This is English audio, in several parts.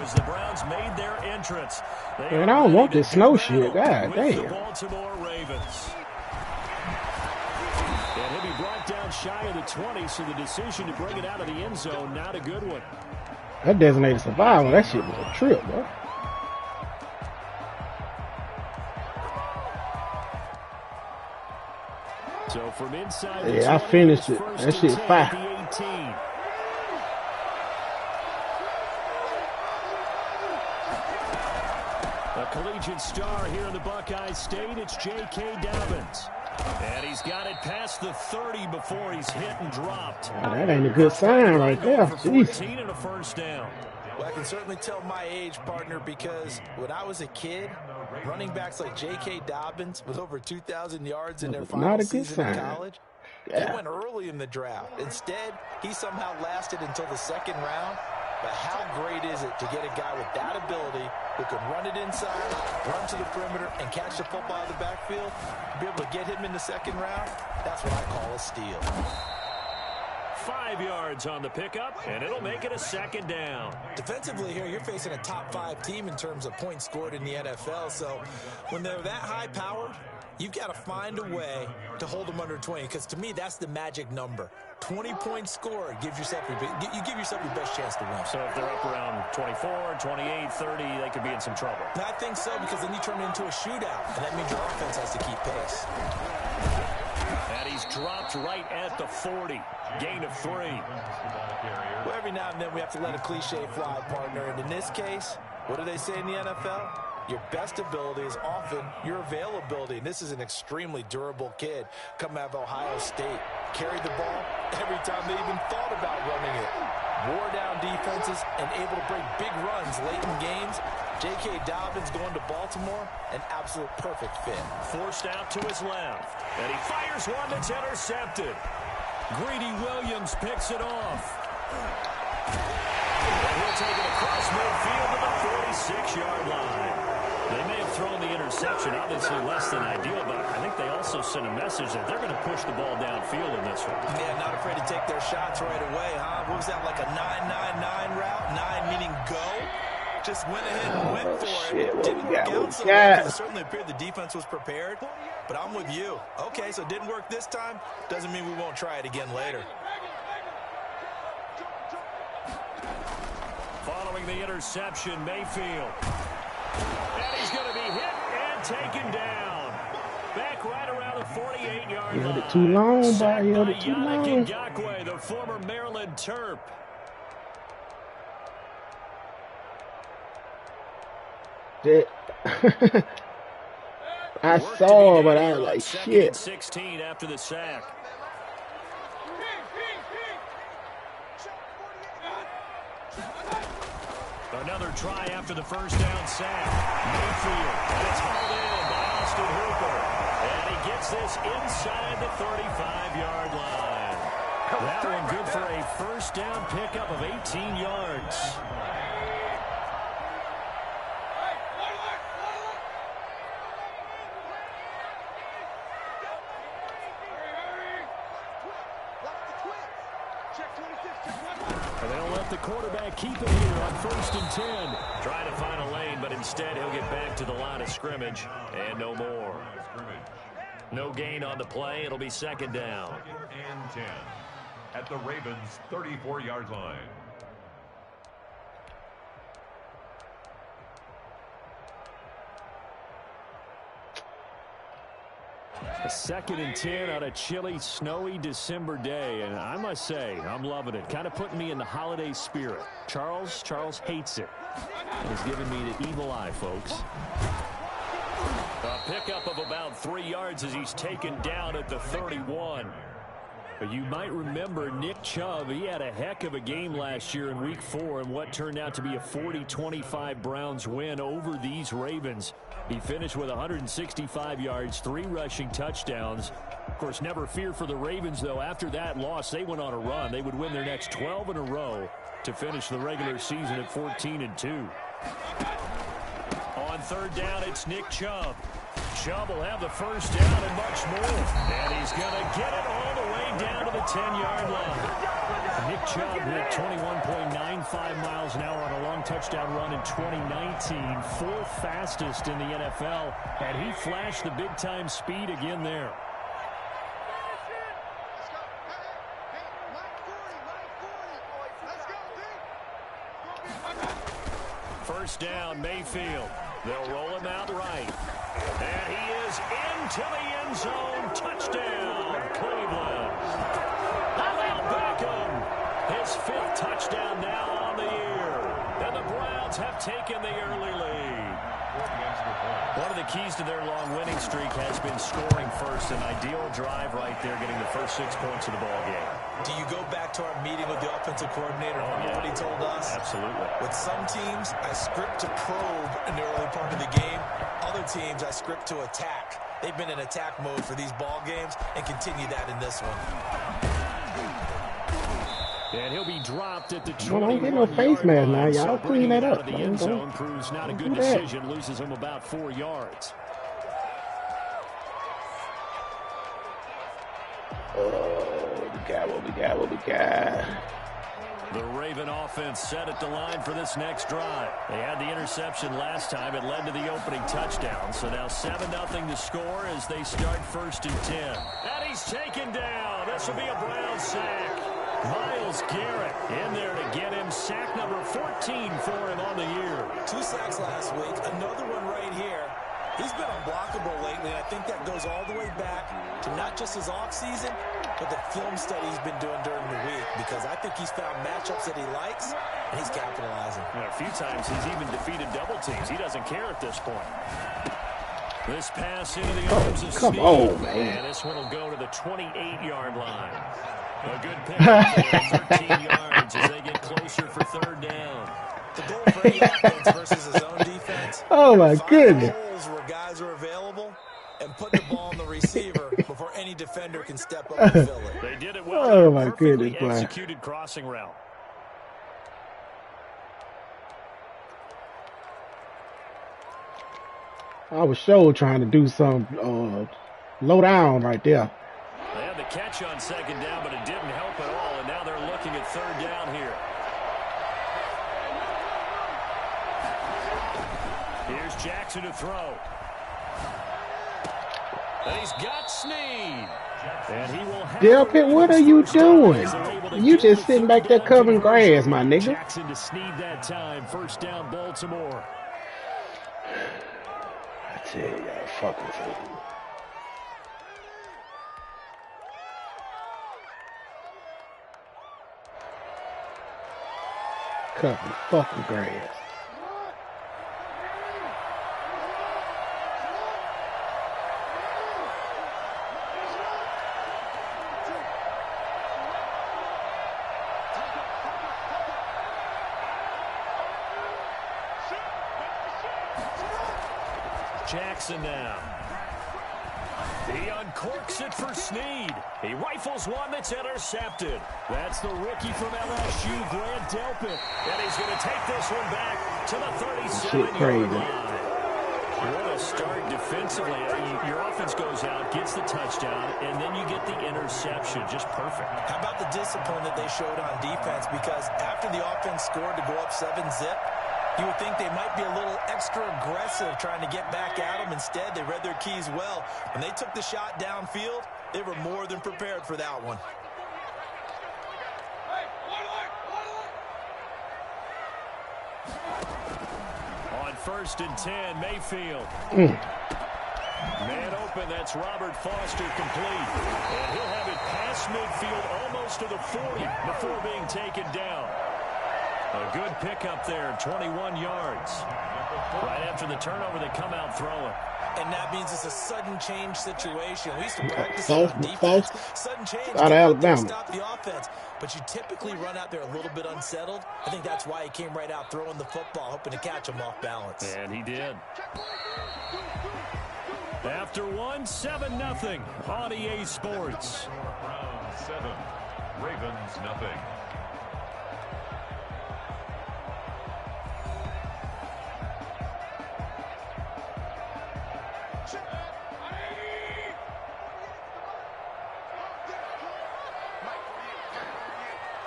as the Browns made their entrance. Man, I don't want this snow shit. God damn. The Baltimore Ravens. And he'll be brought down shy of the 20, so the decision to bring it out of the end zone, not a good one. That designated survival, that shit was a trip, bro. So from inside the 20, I finished it. That shit fire. A collegiate star here in the Buckeye State, it's J.K. Dobbins. And he's got it past the 30 before he's hit and dropped. Oh, that ain't a good sign right there. Jeez. And a first down. Well, I can certainly tell my age, partner, because when I was a kid, running backs like J.K. Dobbins with over 2,000 yards in their final season in college, they went early in the draft. Instead, he somehow lasted until the second round. But how great is it to get a guy with that ability who can run it inside, run to the perimeter, and catch the football out of the backfield? To be able to get him in the second round, that's what I call a steal. 5 yards on the pickup, and it'll make it a second down. Defensively here, you're facing a top-5 team in terms of points scored in the NFL. So when they're that high-powered, you've got to find a way to hold them under 20, because to me, that's the magic number. 20 points scored gives yourself you give yourself your best chance to win. So if they're up around 24, 28, 30, they could be in some trouble. I think so, because then you turn it into a shootout, and that means your offense has to keep pace. And he's dropped right at the 40. Gain of 3. Well, every now and then we have to let a cliche fly, partner. And in this case, what do they say in the NFL? Your best ability is often your availability. And this is an extremely durable kid coming out of Ohio State. Carried the ball every time they even thought about running it. Wore down defenses and able to break big runs late in games. J.K. Dobbins going to Baltimore, an absolute perfect fit. Forced out to his left. And he fires one that's intercepted. Greedy Williams picks it off. He'll take it across midfield to the 46-yard line. They may have thrown the interception, obviously less than ideal, but I think they also sent a message that they're going to push the ball downfield in this one. Yeah, not afraid to take their shots right away, huh? What was that, like a 9-9-9 route? 9 meaning go? Just went ahead and went for it. Didn't work out so well. It certainly appeared the defense was prepared, but I'm with you. Okay, so it didn't work this time. Doesn't mean we won't try it again later. Following the interception, Mayfield. And he's going to be hit and taken down. Back right around the 48-yard line. He held it too long, boy. He held it too long. Ngakwe, the former Maryland Terp. I saw, but I was like, shit. 16 after the sack. Another try after the first down sack. Mayfield, and it's hauled in by Austin Hooper. And he gets this inside the 35-yard line. That one good for a first down pickup of 18 yards. And they'll let the quarterback keep it here on 1st and 10. Trying to find a lane, but instead he'll get back to the line of scrimmage and no more. No gain on the play. It'll be second down. 2nd and 10 at the Ravens' 34-yard line. A 2nd and 10 on a chilly, snowy December day, and I must say, I'm loving it. Kind of putting me in the holiday spirit. Charles hates it. He's giving me the evil eye, folks. A pickup of about 3 yards as he's taken down at the 31. But you might remember Nick Chubb. He had a heck of a game last year in Week 4 in what turned out to be a 40-25 Browns win over these Ravens. He finished with 165 yards, 3 rushing touchdowns. Of course, never fear for the Ravens, though. After that loss, they went on a run. They would win their next 12 in a row to finish the regular season at 14-2. On 3rd down, it's Nick Chubb. Chubb will have the first down and much more. And he's going to get it all the way down to the 10-yard line. Nick Chubb hit 21.95 miles an hour on a long long touchdown run in 2019, fourth fastest in the NFL, and he flashed the big-time speed again there. First down, Mayfield. They'll roll him out right. And he is into the end zone. Touchdown, Cleveland. Odell Beckham, his fifth touchdown now on the year. And the Browns have taken the early lead. One of the keys to their long winning streak has been scoring first. An ideal drive right there, getting the first 6 points of the ball game. Do you go back to our meeting with the offensive coordinator? Remember what he told us? Absolutely. With some teams, I script to probe in the early part of the game. Other teams, I script to attack. They've been in attack mode for these ball games and continue that in this one. And he'll be dropped at the 21-yard Well, don't get no face mask now. Y'all clean that up. The end zone proves not a good decision. Loses him about 4 yards. What we got? The Raven offense set at the line for this next drive. They had the interception last time. It led to the opening touchdown. So now 7-0 to score as they start 1st and 10. And he's taken down. This will be a Brown sack. Myles Garrett in there to get him sack number 14 for him on the year. 2 sacks last week. Another one right here. He's been unblockable lately, and I think that goes all the way back to not just his offseason, but the film study he's been doing during the week, because I think he's found matchups that he likes, and he's capitalizing. A few times he's even defeated double teams. He doesn't care at this point. This pass into the arms of Come Snead. on, man. And this one will go to the 28-yard line. A good pickup there, 13 yards as they get closer for 3rd down. The goal for any offense versus his own defense. Oh, my goodness. Holes where guys are available and put the ball on the receiver before any defender can step up and fill it. They did it well. Oh, my goodness, boy. Executed crossing route. I was sure trying to do some low down right there. They had the catch on 2nd down, but it didn't help at all, and now they're looking at 3rd down here. Here's Jackson to throw. And he's got Snead. And he will have Delpit, what are you doing? You just sitting back there covering grass, my nigga. Jackson to Snead that time. 1st down, Baltimore. I tell y'all, fucking fool. Covering fucking grass. Jackson now. He uncorks it for Snead. He rifles one that's intercepted. That's the rookie from LSU, Grant Delpit. And he's going to take this one back to the 37-yard line. What a start defensively. Your offense goes out, gets the touchdown, and then you get the interception. Just perfect. How about the discipline that they showed on defense? Because after the offense scored to go up 7-zip, you would think they might be a little extra aggressive trying to get back at them. Instead, they read their keys well. When they took the shot downfield, they were more than prepared for that one. On 1st and 10, Mayfield. Man open, that's Robert Foster complete. And he'll have it past midfield almost to the 40 before being taken down. A good pickup there, 21 yards. Right after the turnover, they come out throwing. And that means it's a sudden change situation. We used to practice on defense. Sudden change. Out of Alabama. Stop the offense. But you typically run out there a little bit unsettled. I think that's why he came right out throwing the football, hoping to catch him off balance. And he did. After 7-0 on EA Sports. Browns 7, Ravens nothing.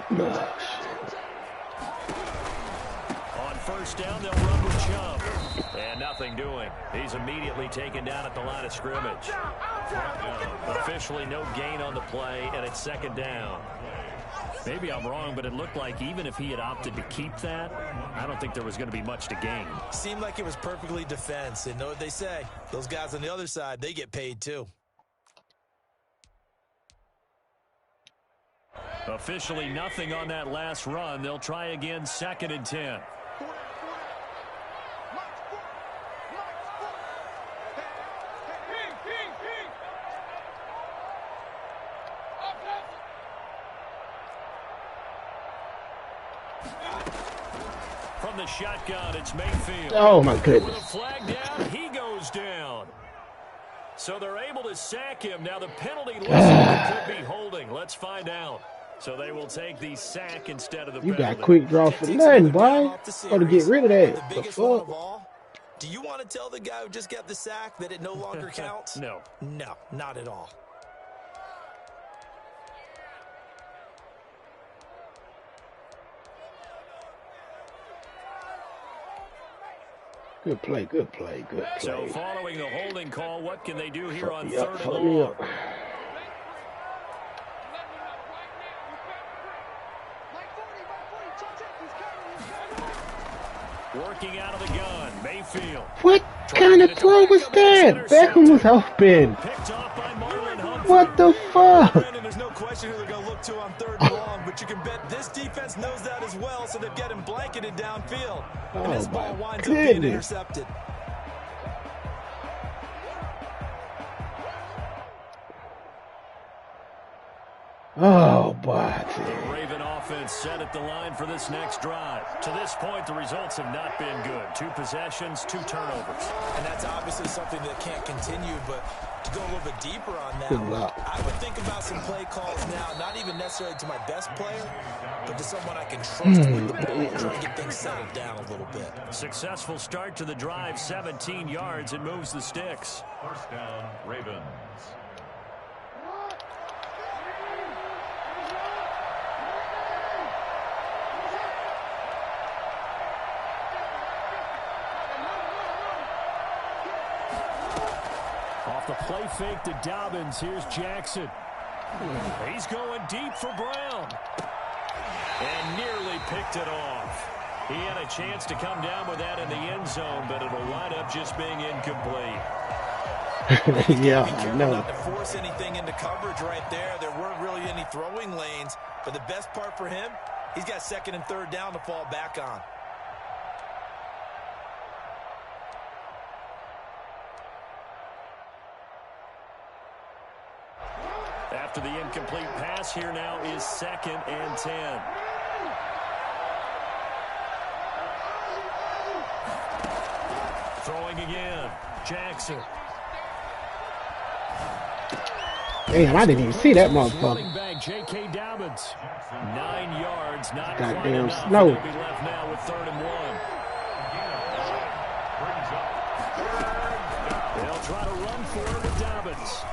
On first down, they'll run with Chubb. And nothing doing. He's immediately taken down at the line of scrimmage. Officially no gain on the play, and it's second down. Maybe I'm wrong, but it looked like even if he had opted to keep that, I don't think there was going to be much to gain. Seemed like it was perfectly defense. And know what they say. Those guys on the other side, they get paid too. Officially nothing on that last run. They'll try again, 2nd and 10. From the shotgun, it's Mayfield. Oh, my goodness. With a flag down, he goes down. So they're able to sack him. Now the penalty looks like it could be holding. Let's find out. So they will take the sack instead of the penalty. You got quick draw for nothing, boy. Got to get rid of that. The biggest one of all, do you want to tell the guy who just got the sack that it no longer counts? No. No, not at all. Good play, good play, good play. So following the holding call, what can they do here on 3rd and long? Working out of the gun, Mayfield. What kind of throw was that? Beckham was open. What the fuck? There's no question who they're going to look to on 3rd and long, but you can bet this defense knows that as well, so they've got him blanketed downfield. And this ball winds up being intercepted. Oh, boy. The Raven offense set at the line for this next drive. To this point, the results have not been good. 2 possessions, 2 turnovers. And that's obviously something that can't continue, but to go a little bit deeper on that, Good luck. I would think about some play calls now, not even necessarily to my best player, but to someone I can trust with the ball, try to get things settled down a little bit. Successful start to the drive, 17 yards. It moves the sticks. First down, Ravens. Off the play fake to Dobbins. Here's Jackson. He's going deep for Brown. And nearly picked it off. He had a chance to come down with that in the end zone, but it'll wind up just being incomplete. Yeah, I know. Not to force anything into coverage right there. There weren't really any throwing lanes. But the best part for him, he's got 2nd and 3rd down to fall back on. After the incomplete pass, here now is 2nd and 10. Throwing again. Jackson. Damn, I didn't even see that motherfucker. Running back J.K. Dobbins. 9 yards, not quite Goddamn enough. snow. They'll be left now with 3rd and 1. They'll try to run for it with Dobbins.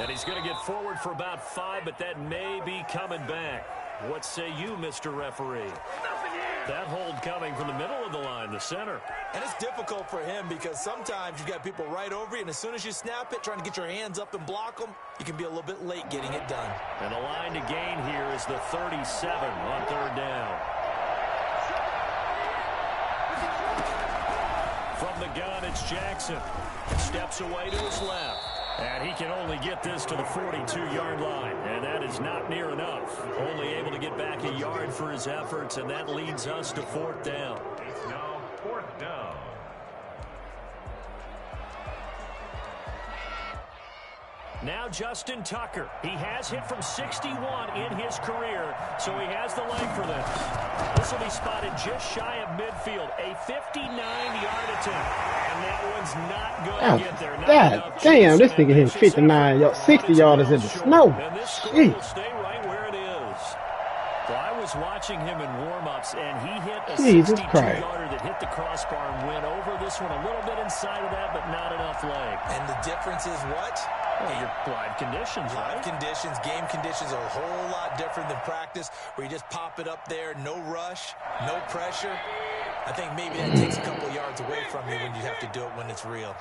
And he's going to get forward for about 5, but that may be coming back. What say you, Mr. Referee? That hold coming from the middle of the line, the center. And it's difficult for him because sometimes you've got people right over you, and as soon as you snap it, trying to get your hands up and block them, you can be a little bit late getting it done. And the line to gain here is the 37 on 3rd down. From the gun, it's Jackson. Steps away to his left. And he can only get this to the 42-yard line. And that is not near enough. Only able to get back a yard for his efforts, and that leads us to 4th down. It's now 4th down. Now Justin Tucker. He has hit from 61 in his career, so he has the leg for this. This will be spotted just shy of midfield. A 59-yard attempt. And that one's not going to get there. God damn, this nigga hit 59 yards, 60 yards in the snow. And this score will stay right where it is. Well, I was watching him in warm-ups, and he hit a 62-yarder that hit the crossbar and went over. This one a little bit inside of that, but not enough leg. And the difference is what? Well, your live conditions, right? Live conditions, game conditions are a whole lot different than practice, where you just pop it up there, no rush, no pressure. I think maybe that takes a couple yards away from you when you have to do it when it's real.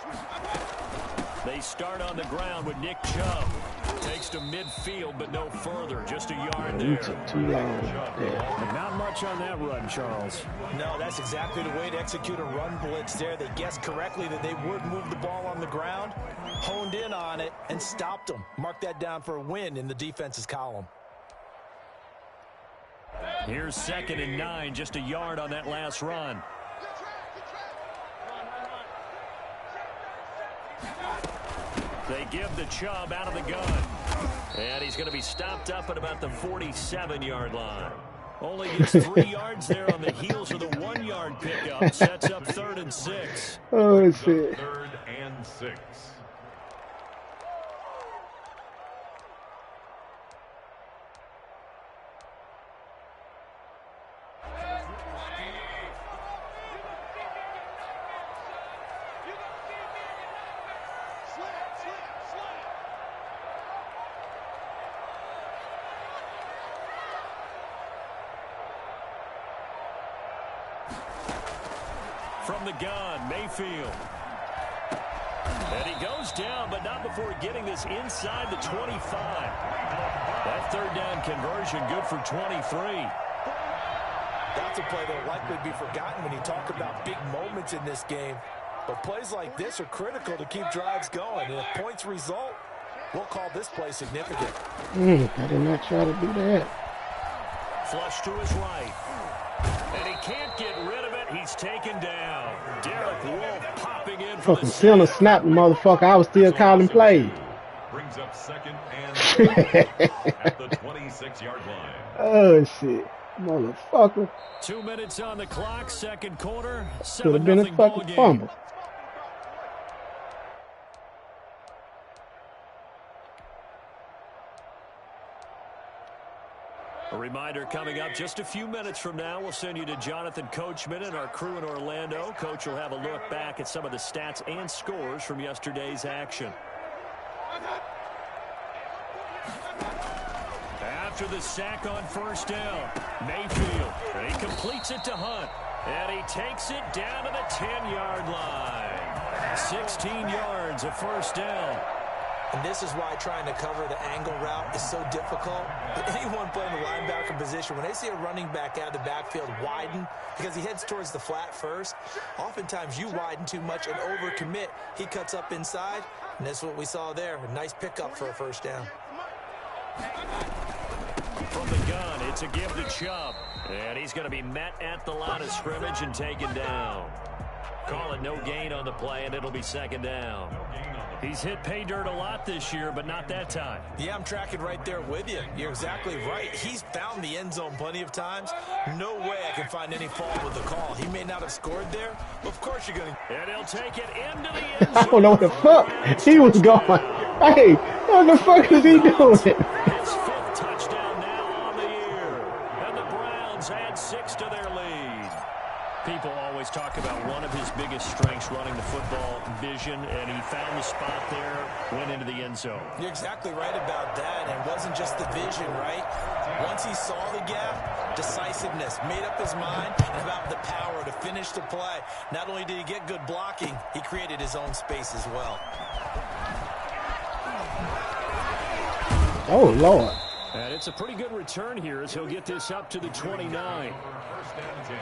They start on the ground with Nick Chubb. Takes to midfield, but no further. Just a yard there. Took too long. Not much on that run, Charles. No, that's exactly the way to execute a run blitz there. They guessed correctly that they would move the ball on the ground, honed in on it, and stopped them. Mark that down for a win in the defense's column. Here's 2nd and 9, just a yard on that last run. They give the Chubb out of the gun. And he's going to be stopped up at about the 47-yard line. Only gets 3 yards there on the heels of the 1-yard pickup. Sets up 3rd and 6. Oh, shit. 3rd and 6. From the gun, Mayfield. And he goes down, but not before getting this inside the 25. That 3rd down conversion good for 23. That's a play that will likely be forgotten when you talk about big moments in this game. But plays like this are critical to keep drives going. And if points result, we'll call this play significant. I did not try to do that. Flush to his right. And he can't get rid of it. He's taken down. Derek Wolfe popping in for fucking center snap, motherfucker. I was still calling plays. Brings up 2nd and at the 26-yard line. Oh, shit. Motherfucker. 2 minutes on the clock, 2nd quarter. Could have been a fucking fumble. A reminder coming up just a few minutes from now, we'll send you to Jonathan Coachman and our crew in Orlando. Coach will have a look back at some of the stats and scores from yesterday's action. After the sack on 1st down, Mayfield, he completes it to Hunt, and he takes it down to the 10-yard line. 16 yards of 1st down. And this is why trying to cover the angle route is so difficult. Anyone playing the linebacker position, when they see a running back out of the backfield widen, because he heads towards the flat first, oftentimes you widen too much and overcommit. He cuts up inside, and that's what we saw there. A nice pickup for a 1st down. From the gun, it's a give to Chubb. And he's going to be met at the line of scrimmage and taken down. Call it no gain on the play, and it'll be 2nd down. He's hit pay dirt a lot this year, but not that time. Yeah, I'm tracking right there with you. You're exactly right. He's found the end zone plenty of times. No way I can find any fault with the call. He may not have scored there, but of course you're going to. And he'll take it into the end zone. I don't know what the fuck he was going. Hey, what the fuck is he doing? His 5th touchdown now on the year. And the Browns add 6 to their lead. People always talk about one of his biggest strengths, running the football, vision, and he found the spot there, went into the end zone. You're exactly right about that, and it wasn't just the vision, right? Once he saw the gap, decisiveness, made up his mind, and about the power to finish the play. Not only did he get good blocking, he created his own space as well. Oh, Lord. And it's a pretty good return here as he'll get this up to the 29. 1st and 10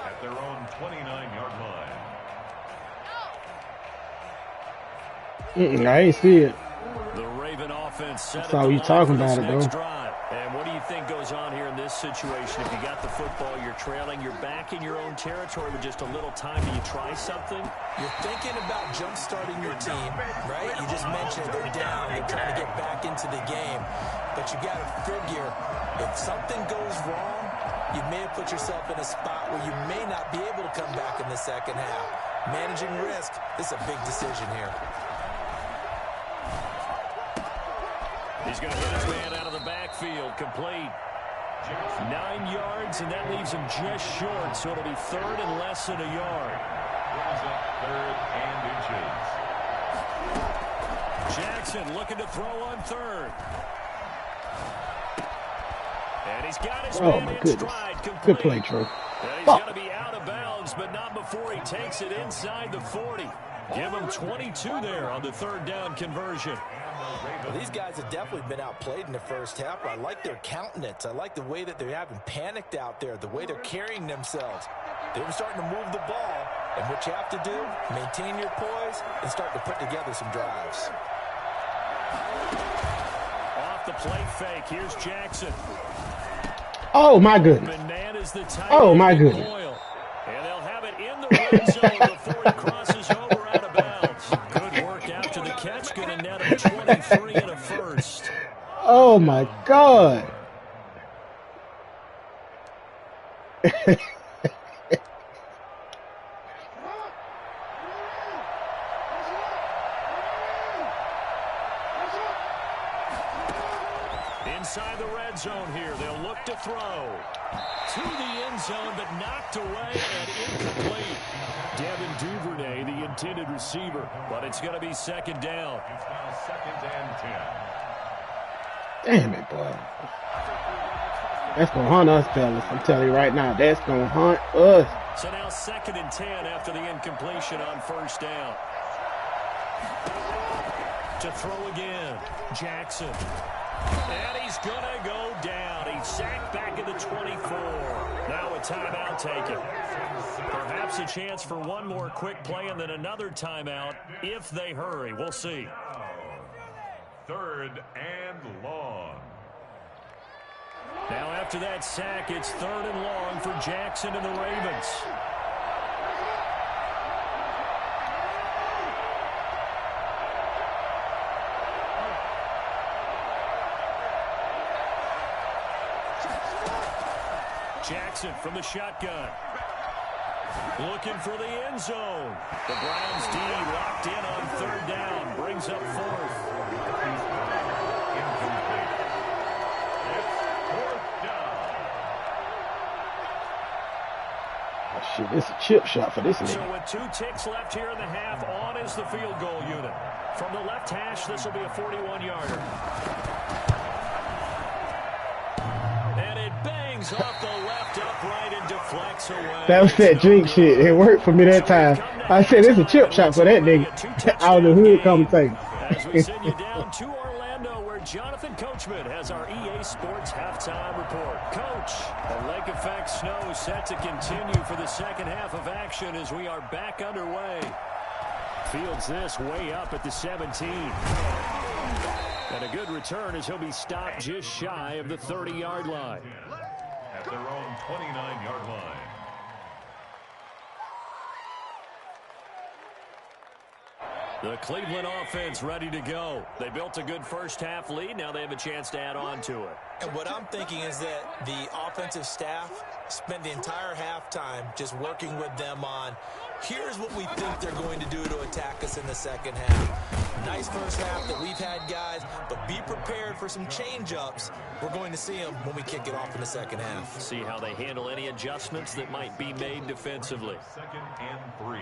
at their own 29-yard line. I ain't see it. The Raven offense set That's how you talking about it, though. Drive. And what do you think goes on here in this situation? If you got the football, you're trailing, you're back in your own territory with just a little time. Do you try something? You're thinking about jump-starting your team, right? You just mentioned they're down. They're trying to get back into the game. But you got to figure, if something goes wrong, you may have put yourself in a spot where you may not be able to come back in the 2nd half. Managing risk, this is a big decision here. He's going to hit his man out of the backfield, complete. 9 yards, and that leaves him just short, so it'll be 3rd and less than a yard. Brings up 3rd and inches. Jackson looking to throw on 3rd. And he's got his man in stride, complete. Good play, True. And he's going to be out of bounds but not before he takes it inside the 40. Give him 22 there on the third down conversion. Well, these guys have definitely been outplayed in the first half. I like their countenance. I like the way that they haven't panicked out there, the way they're carrying themselves. They're starting to move the ball, and what you have to do, maintain your poise and start to put together some drives. Off the play fake, here's Jackson. Oh, my goodness. Oh, my goodness. And they'll have it in the red zone before he crosses over out of bounds. Good work after the catch. Going to net him 23 and a first. Oh, my God. Inside the red zone here, they'll look to throw. To the end zone, but knocked away and incomplete. Devin Duvernay, the intended receiver, but it's going to be second down. It's now 2nd and 10. Damn it, boy. That's going to haunt us, fellas. I'm telling you right now, that's going to haunt us. So now 2nd and 10 after the incompletion on first down. To throw again, Jackson. And he's going to go down. He's sacked back at the 24. Now a timeout taken. Perhaps a chance for one more quick play and then another timeout if they hurry. We'll see. 3rd and long. Now after that sack, it's 3rd and long for Jackson and the Ravens. Jackson from the shotgun. Looking for the end zone. The Browns D locked in on 3rd down. Brings up 4th. Incomplete. It's 4th down. Oh, shit, it's a chip shot for this nigga. So with 2 ticks left here in the half, on is the field goal unit. From the left hash, this will be a 41-yarder. And it bangs off the left upright and deflects away. That was that drink shit. It worked for me that time. I said, it's a chip shot for that nigga. Out of the hood conversation. As we send you down to Orlando, where Jonathan Coachman has our EA Sports halftime report. Coach, the lake effect snow set to continue for the second half of action as we are back underway. Fields this way up at the 17. And a good return as he'll be stopped just shy of the 30-yard line. At their own 29-yard line. The Cleveland offense ready to go. They built a good first half lead. Now they have a chance to add on to it. And what I'm thinking is that the offensive staff spent the entire halftime just working with them on, here's what we think they're going to do to attack us in the second half. Nice first half that we've had, guys, but be prepared for some change-ups. We're going to see them when we kick it off in the second half. See how they handle any adjustments that might be made defensively. 2nd and 3.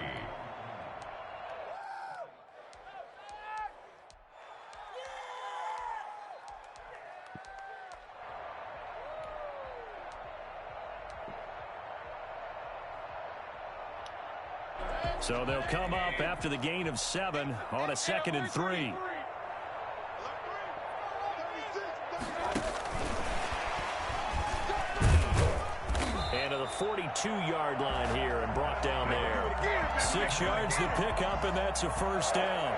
So they'll come up after the gain of 7 on a 2nd and 3. And to the 42-yard line here and brought down there. 6 yards to pick up, and that's a first down.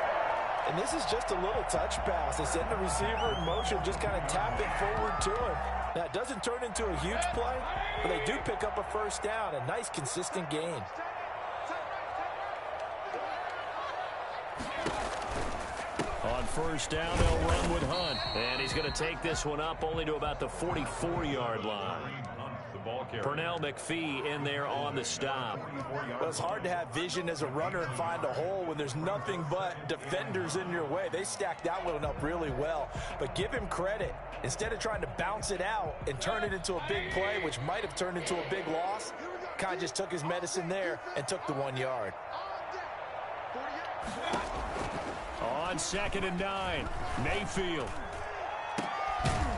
And this is just a little touch pass. They send the receiver in motion, just kind of tap it forward to him. Now, it doesn't turn into a huge play, but they do pick up a first down, a nice, consistent gain. On first down, they'll run with Hunt. And he's going to take this one up only to about the 44-yard line. Pernell McPhee in there on the stop. Well, it's hard to have vision as a runner and find a hole when there's nothing but defenders in your way. They stacked that one up really well. But give him credit. Instead of trying to bounce it out and turn it into a big play, which might have turned into a big loss, kind of just took his medicine there and took the 1 yard. On 2nd and 9, Mayfield.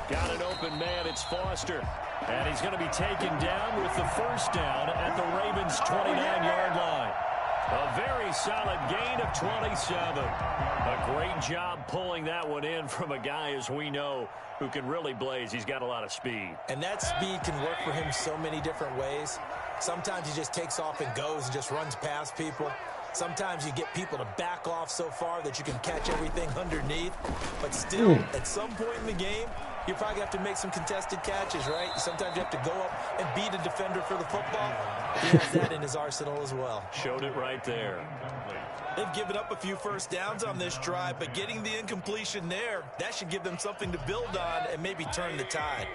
Got an open man, it's Foster. And he's going to be taken down with the first down at the Ravens' 29-yard line. A very solid gain of 27. A great job pulling that one in from a guy, as we know, who can really blaze. He's got a lot of speed. And that speed can work for him so many different ways. Sometimes he just takes off and goes and just runs past people. Sometimes you get people to back off so far that you can catch everything underneath. But still, at some point in the game, you probably have to make some contested catches, right? Sometimes you have to go up and beat a defender for the football. He has that in his arsenal as well. Showed it right there. They've given up a few first downs on this drive, but getting the incompletion there, that should give them something to build on and maybe turn the tide.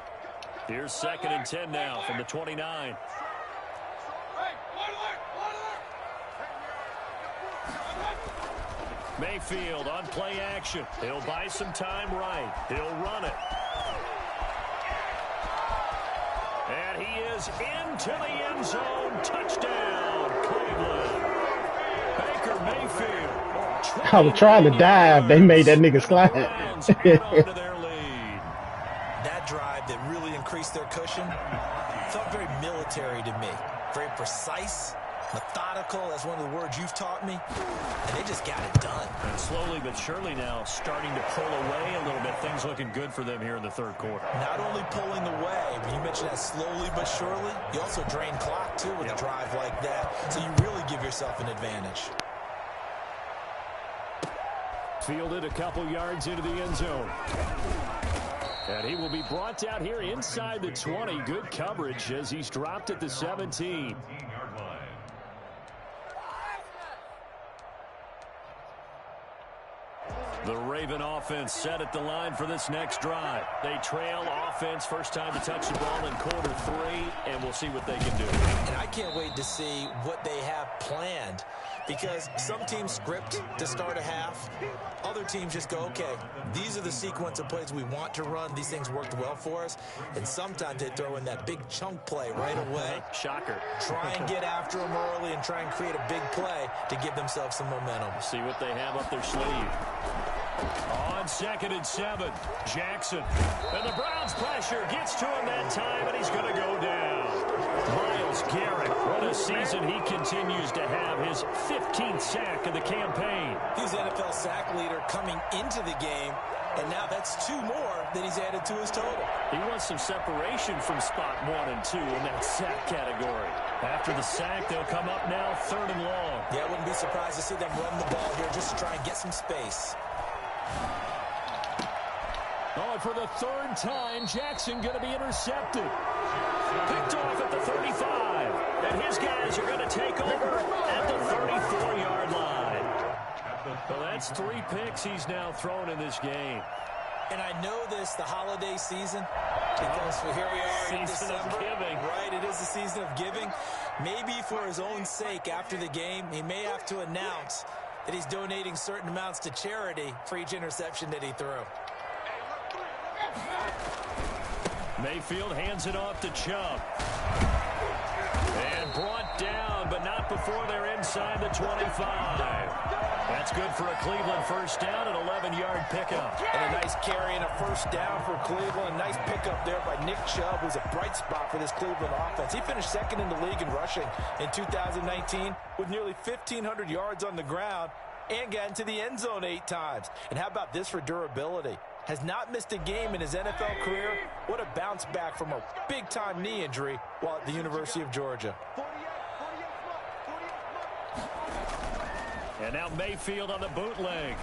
Here's 2nd and 10 now from the 29. Mayfield on play action. He'll buy some time right. He'll run it. And he is into the end zone. Touchdown, Cleveland. Baker Mayfield. I was trying to dive. They made that nigga slide. That drive that really increased their cushion felt very military to me. Very precise. Methodical, that's one of the words you've taught me, and they just got it done. And slowly but surely now starting to pull away a little bit. Things looking good for them here in the third quarter. Not only pulling away, but you mentioned that slowly but surely, you also drain clock too with a drive like that, so you really give yourself an advantage. Fielded a couple yards into the end zone. And he will be brought down here inside the 20. Good coverage as he's dropped at the 17. The Raven offense set at the line for this next drive. They trail offense, first time to touch the ball in quarter 3, and we'll see what they can do. And I can't wait to see what they have planned, because some teams script to start a half. Other teams just go, okay, these are the sequence of plays we want to run. These things worked well for us. And sometimes they throw in that big chunk play right away. Shocker. Try and get after them early and try and create a big play to give themselves some momentum. See what they have up their sleeve. On 2nd and 7, Jackson. And the Browns pressure gets to him that time, and he's going to go down. Myles Garrett, what a season he continues to have. His 15th sack of the campaign. He's NFL sack leader coming into the game, and now that's 2 more that he's added to his total. He wants some separation from spot 1 and 2 in that sack category. After the sack, they'll come up now 3rd and long. Yeah, I wouldn't be surprised to see them run the ball here just to try and get some space. Oh, and for the 3rd time, Jackson going to be intercepted. Picked off at the 35. And his guys are going to take over at the 34-yard line. Well, that's 3 picks he's now thrown in this game. And I know this, the holiday season, because here we are in December. Season of giving. Right, it is the season of giving. Maybe for his own sake after the game, he may have to announce that he's donating certain amounts to charity for each interception that he threw. Mayfield hands it off to Chubb. And brought down, but not before they're inside the 25. That's good for a Cleveland first down, an 11-yard pickup. And a nice carry and a first down for Cleveland. A nice pickup there by Nick Chubb, who's a bright spot for this Cleveland offense. He finished 2nd in the league in rushing in 2019 with nearly 1,500 yards on the ground and got into the end zone 8 times. And how about this for durability? Has not missed a game in his NFL career. What a bounce back from a big-time knee injury while at the University of Georgia. And now Mayfield on the bootleg.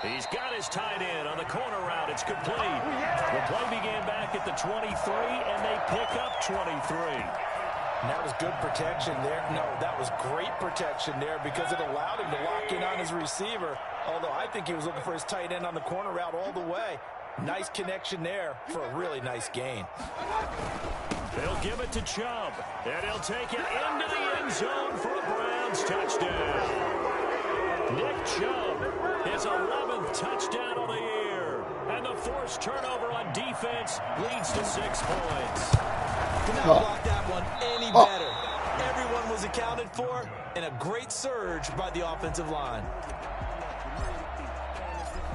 He's got his tight end on the corner route. It's complete. The play began back at the 23, and they pick up 23. And that was good protection there. No, that was great protection there because it allowed him to lock in on his receiver. Although I think he was looking for his tight end on the corner route all the way. Nice connection there for a really nice gain. They'll give it to Chubb, and he'll take it into the end zone for a Browns touchdown. Nick Chubb, his 11th touchdown of the year. And the forced turnover on defense leads to 6 points. Could not block that one any better. Everyone was accounted for, and a great surge by the offensive line.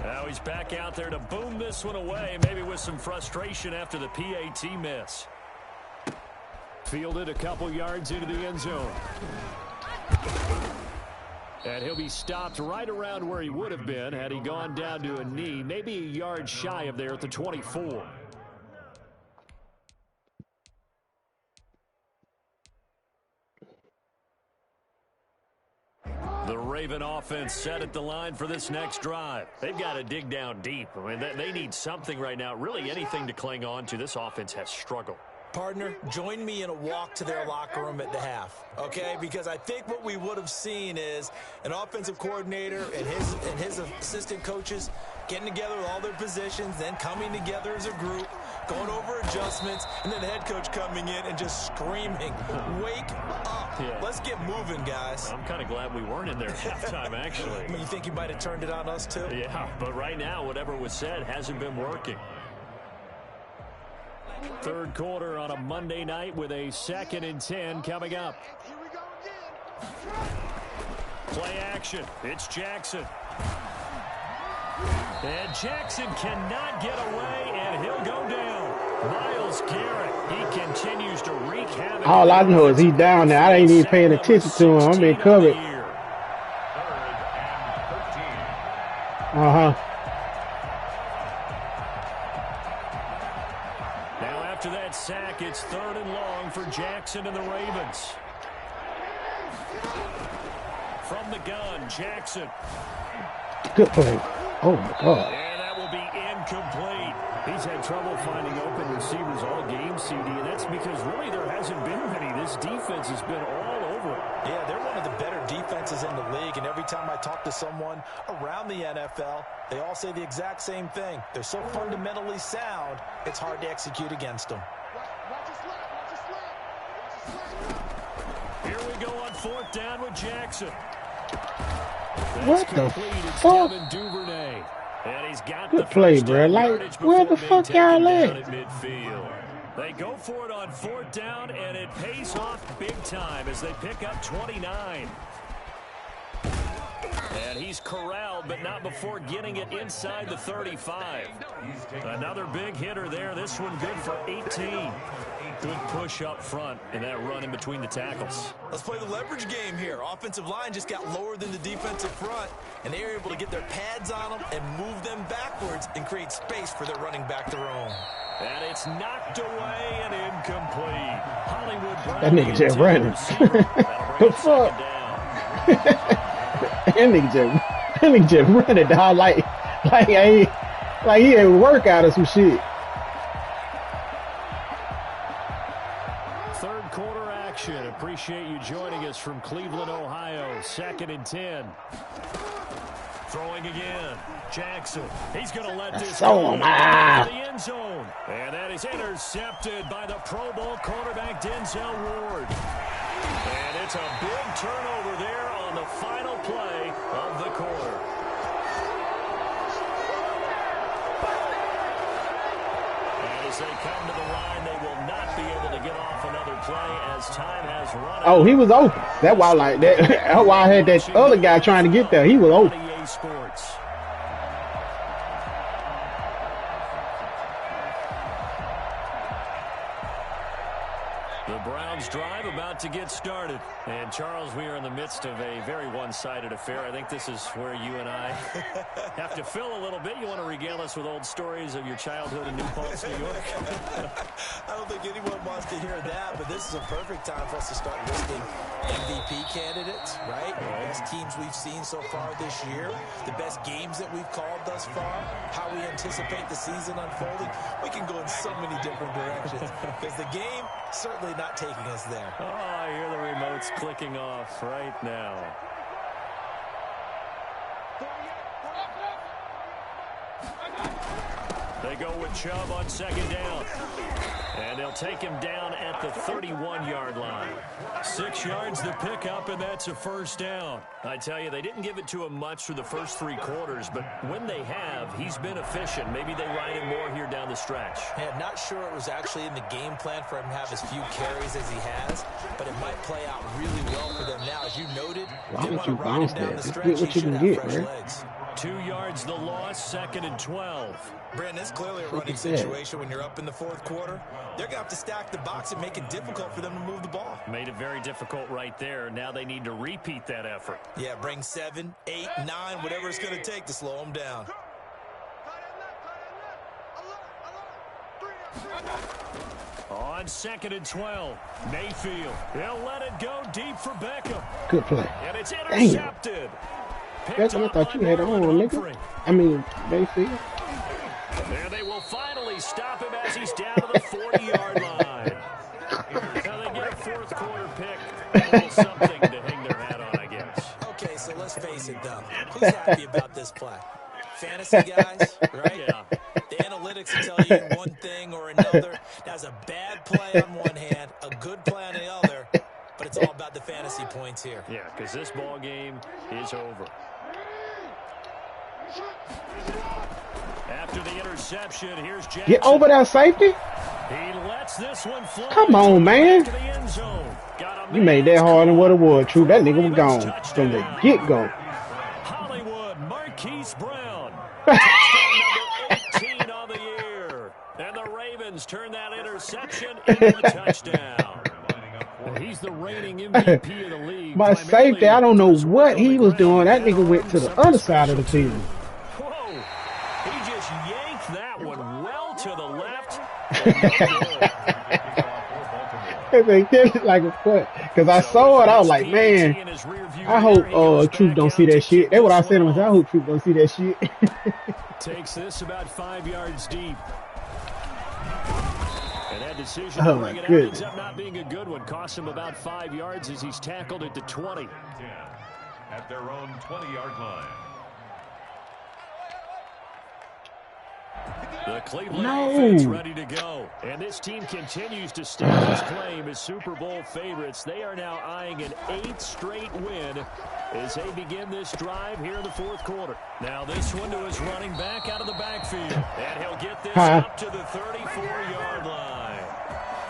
Now he's back out there to boom this one away, maybe with some frustration after the PAT miss. Fielded a couple yards into the end zone. And he'll be stopped right around where he would have been had he gone down to a knee, maybe a yard shy of there at the 24. The Raven offense set at the line for this next drive. They've got to dig down deep. I mean, they need something right now, really anything to cling on to. This offense has struggled. Partner, join me in a walk to their locker room at the half, okay? Because I think what we would have seen is an offensive coordinator and his assistant coaches getting together with all their positions, then coming together as a group, going over adjustments, and then the head coach coming in and just screaming, wake up. Yeah. Let's get moving, guys. I'm kind of glad we weren't in there at halftime, actually. You think you might have turned it on us, too? Yeah, but right now, whatever was said hasn't been working. Third quarter on a Monday night with a 2nd and 10 coming up. Play action. It's Jackson. And Jackson cannot get away, and he'll go down. Myles Garrett, he continues to wreak havoc. All I know is he's down there. I ain't even paying attention to him. I'm being covered. Uh-huh. After that sack, it's 3rd and long for Jackson and the Ravens. From the gun, Jackson. Good play. Oh, my God. And that will be incomplete. He's had trouble finding open receivers all game, CD, and that's because really there hasn't been many. This defense has been all over it. Yeah, they're one of the better defenses in the league, and every time I talk to someone around the NFL, they all say the exact same thing. They're so fundamentally sound, it's hard to execute against them. Here we go on 4th down with Jackson. What the fuck? And he's got good play, bro. Like, where the fuck y'all at? They go for it on 4th down, and it pays off big time as they pick up 29. And he's corralled, but not before getting it inside the 35. Another big hitter there. This one good for 18. Good push up front and that run in between the tackles. Let's play the leverage game here. Offensive line just got lower than the defensive front, and they were able to get their pads on them and move them backwards and create space for their running back to roam. And it's knocked away and incomplete. Hollywood Brown. That nigga just running. The fuck? That nigga just running, dog. Like he had a workout or some shit. Third quarter action. Appreciate you joining us from Cleveland, Ohio. 2nd and 10. Throwing again. Jackson. He's going to let this go to the end zone. And that is intercepted by the Pro Bowl quarterback Denzel Ward. And it's a big turnover there on the final play of the quarter. And as they come to the line, they will not be able to get off another play as time has run out. Oh, he was open. That's why that's why I had that other guy trying to get there. He was open. Sports. The Browns drive about to get started. And, Charles, we are in the midst of a very one-sided affair. I think this is where you and I have to fill a little bit. You want to regale us with old stories of your childhood in New Paltz, New York? I don't think anyone wants to hear that, but this is a perfect time for us to start listing MVP candidates, right? The best teams we've seen so far this year, the best games that we've called thus far, how we anticipate the season unfolding. We can go in so many different directions because the game certainly not taking us there. Oh, I hear the remotes clicking off right now. They go with Chubb on 2nd down. And they'll take him down at the 31-yard line. 6 yards the pickup, and that's a 1st down. I tell you, they didn't give it to him much through the first 3 quarters, but when they have, he's been efficient. Maybe they ride him more here down the stretch. Yeah, not sure it was actually in the game plan for him to have as few carries as he has, but it might play out really well for them now. As you noted, why don't you bounce that? Get what you can get, man. 2 yards the loss, 2nd and 12. Brandon, it's clearly a running situation when you're up in the fourth quarter. They're going to have to stack the box and make it difficult for them to move the ball. Made it very difficult right there. Now they need to repeat that effort. Yeah, bring 7, 8, 9, whatever it's going to take to slow them down. On 2nd and 12, Mayfield. He'll let it go deep for Beckham. Good play. And it's intercepted. That's what I thought you had on, nigga. I mean, Mayfield. And they will finally stop him as he's down to the 40-yard line. Now they get a fourth quarter pick. A little something to hang their hat on, I guess. Okay, so let's face it, though. Who's happy about this play? Fantasy guys, right? Yeah. The analytics will tell you one thing or another. That's a bad play on one hand, a good play on the other, but it's all about the fantasy points here. Yeah, because this ball game is over. After the interception, here's Jackson. Get over that safety. He lets this one fly. Come on, man. To the end zone. You made that harder than what it was. True, that nigga was gone from the get-go. Hollywood, Marquise Brown. Touchdown number 18 on the year. And the Ravens turn that interception into a touchdown. He's the reigning MVP of the league. My safety, I don't know what he was doing. That nigga went to the other side of the field. Whoa. He just yanked that one well to the left. They did it like a foot. Because I saw it, I was like, man, I hope Troop don't see that shit. That's what I said to myself. I hope Troop don't see that shit. Takes this about 5 yards deep. And that decision to bring it out ends up not being a good one. Cost him about 5 yards as he's tackled at the 20. At their own 20-yard line. The Cleveland offense ready to go. And this team continues to stack his claim as Super Bowl favorites. They are now eyeing an 8th straight win as they begin this drive here in the fourth quarter. Now this one to his running back out of the backfield. And he'll get this up to the 34-yard line.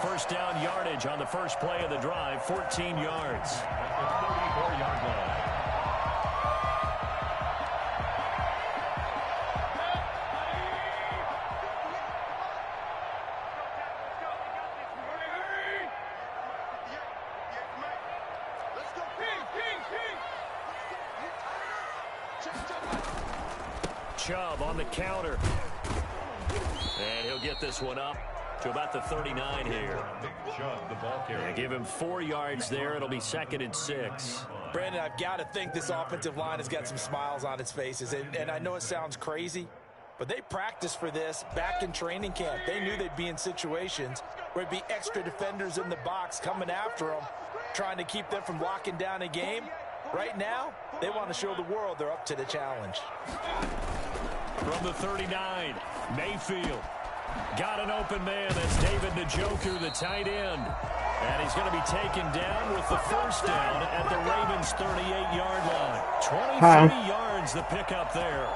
First down yardage on the first play of the drive, 14 yards. At the 34-yard line. Chubb on the counter. And he'll get this one up to about the 39 here. And give him 4 yards there. It'll be 2nd and 6. Brandon, I've got to think this offensive line has got some smiles on its faces. And I know it sounds crazy, but they practiced for this back in training camp. They knew they'd be in situations where it'd be extra defenders in the box coming after them, trying to keep them from locking down a game. Right now, they want to show the world they're up to the challenge. From the 39, Mayfield. Got an open man. That's David Njoku, the tight end. And he's going to be taken down with the first down at the Ravens' 38-yard line. 23 yards the pickup there.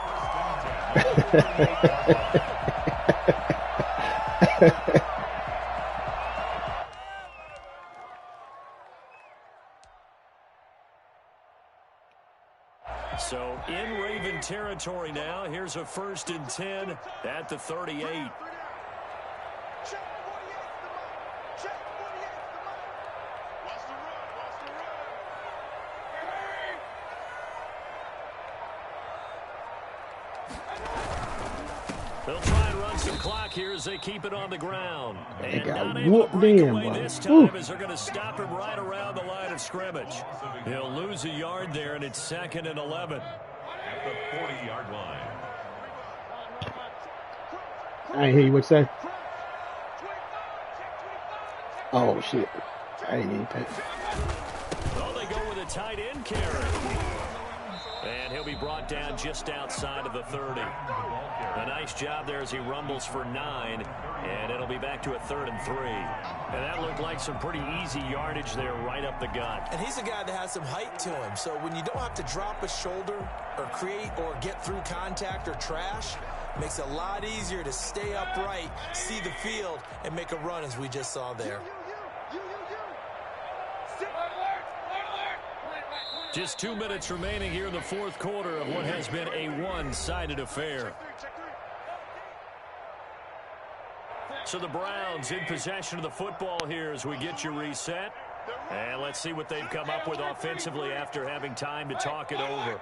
So in Raven territory now. Here's a 1st and 10 at the 38. They'll try and run some clock here as they keep it on the ground. They And got not able to break away this time as they're going to stop him right around the line of scrimmage. He'll lose a yard there, and it's 2nd and 11. At the 40-yard line. I ain't hear you what you say. Oh, shit. I ain't even pay. Oh, they go with a tight end carry. And he'll be brought down just outside of the 30. A nice job there as he rumbles for 9. And it'll be back to a 3rd and 3. And that looked like some pretty easy yardage there right up the gut. And he's a guy that has some height to him. So when you don't have to drop a shoulder or create or get through contact or trash, it makes it a lot easier to stay upright, see the field, and make a run as we just saw there. Just 2 minutes remaining here in the fourth quarter of what has been a one-sided affair. So the Browns in possession of the football here as we get you reset. And let's see what they've come up with offensively after having time to talk it over.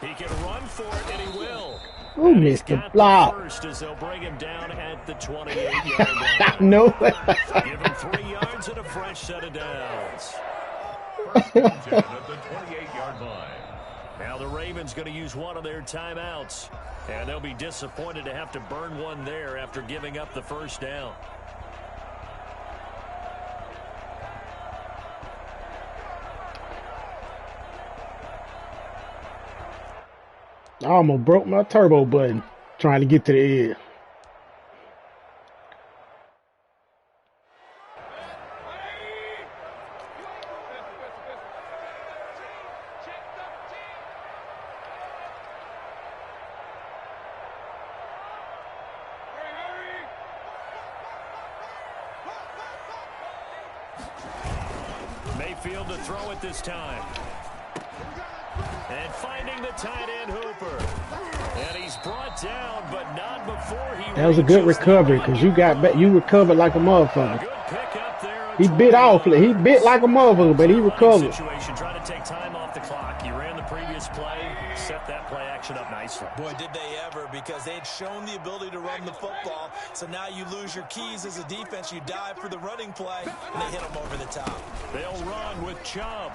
He can run for it, and he will. Who missed the block? First as they'll bring him down at the 28-yard line. No. Give him 3 yards and a fresh set of downs. First and 10 at the 28-yard line. Now the Ravens going to use one of their timeouts, and they'll be disappointed to have to burn one there after giving up the first down. I almost broke my turbo button trying to get to the edge. Mayfield to throw it this time. And finding the tight end Hooper. And he's brought down, but not before he. That was a good recovery because you recovered like a motherfucker. Good pick up there. He bit off. He bit like a motherfucker, but he recovered. Situation, trying to take time off the clock. He ran the previous play, set that play action up nicely. Boy, did they ever, because they had shown the ability to run the football. So now you lose your keys as a defense. You dive for the running play, and they hit him over the top. They'll run with Chubb.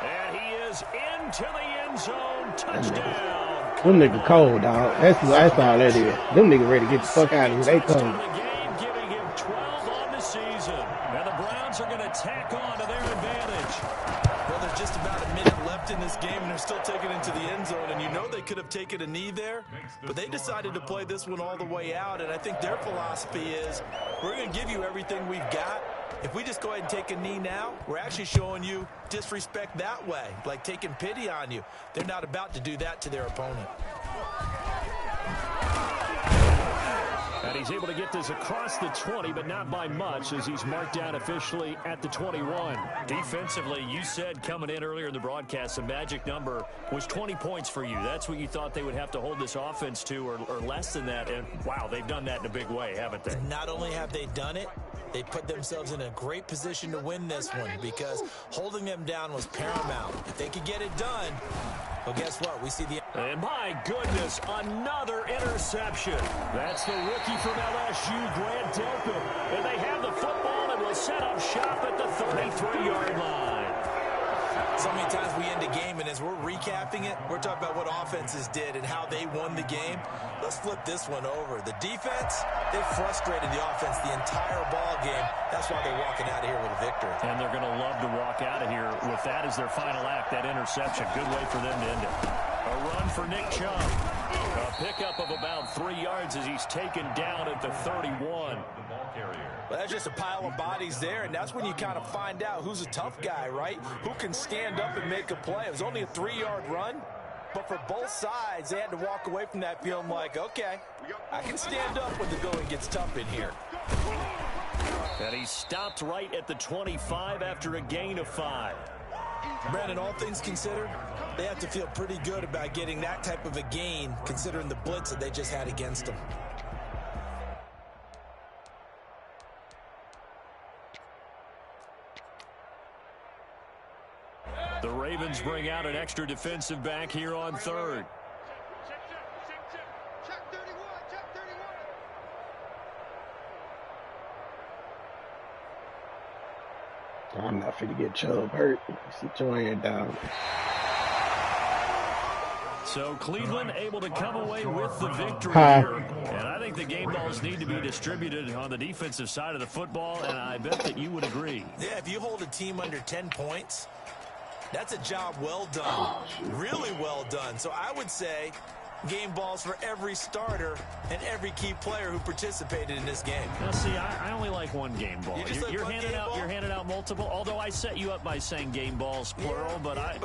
And he is into the end zone. Touchdown. Them niggas cold, dog. That's all that is. Them niggas ready to get the fuck out of here. They cold. The game, giving him 12 on the season. Now the Browns are going to tack on to their advantage. Well, there's just about a minute left in this game, and they're still taking it into the end zone. And you know they could have taken a knee there, but they decided to play this one all the way out. And I think their philosophy is, we're going to give you everything we've got. If we just go ahead and take a knee now, we're actually showing you disrespect that way, like taking pity on you. They're not about to do that to their opponent. And he's able to get this across the 20, but not by much, as he's marked down officially at the 21. Defensively, you said coming in earlier in the broadcast, the magic number was 20 points for you. That's what you thought they would have to hold this offense to, or less than that. And, wow, they've done that in a big way, haven't they? Not only have they done it, they put themselves in a great position to win this one, because holding them down was paramount. If they could get it done, well, guess what? We see the... And my goodness, another interception. That's the rookie from LSU, Grant Delpit. And they have the football and will set up shop at the 33-yard line. So many times we end a game, and as we're recapping it, we're talking about what offenses did and how they won the game. Let's flip this one over. The defense, they frustrated the offense the entire ball game. That's why they're walking out of here with a victory. And they're going to love to walk out of here with that as their final act, that interception. Good way for them to end it. A run for Nick Chubb. A pickup of about 3 yards as he's taken down at the 31. Well, that's just a pile of bodies there, and that's when you kind of find out who's a tough guy, right? Who can stand up and make a play. It was only a 3-yard run, but for both sides, they had to walk away from that feeling like, okay, I can stand up when the going gets tough in here. And he stopped right at the 25 after a gain of 5. Brandon, all things considered, they have to feel pretty good about getting that type of a gain, considering the blitz that they just had against them. The Ravens bring out an extra defensive back here on third. I'm not finna get Chubb hurt. Sit your hand down. So Cleveland able to come away with the victory here. And I think the game balls need to be distributed on the defensive side of the football, and I bet that you would agree. Yeah, if you hold a team under 10 points, that's a job well done. Really well done. So I would say game balls for every starter and every key player who participated in this game. Now, see, I only like one game ball. You're handing out multiple. Although I set you up by saying game balls plural, but I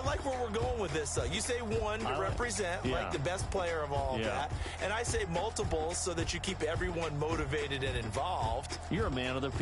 like where we're going with this. You say one to represent like the best player of all of that, and I say multiples so that you keep everyone motivated and involved. You're a man of the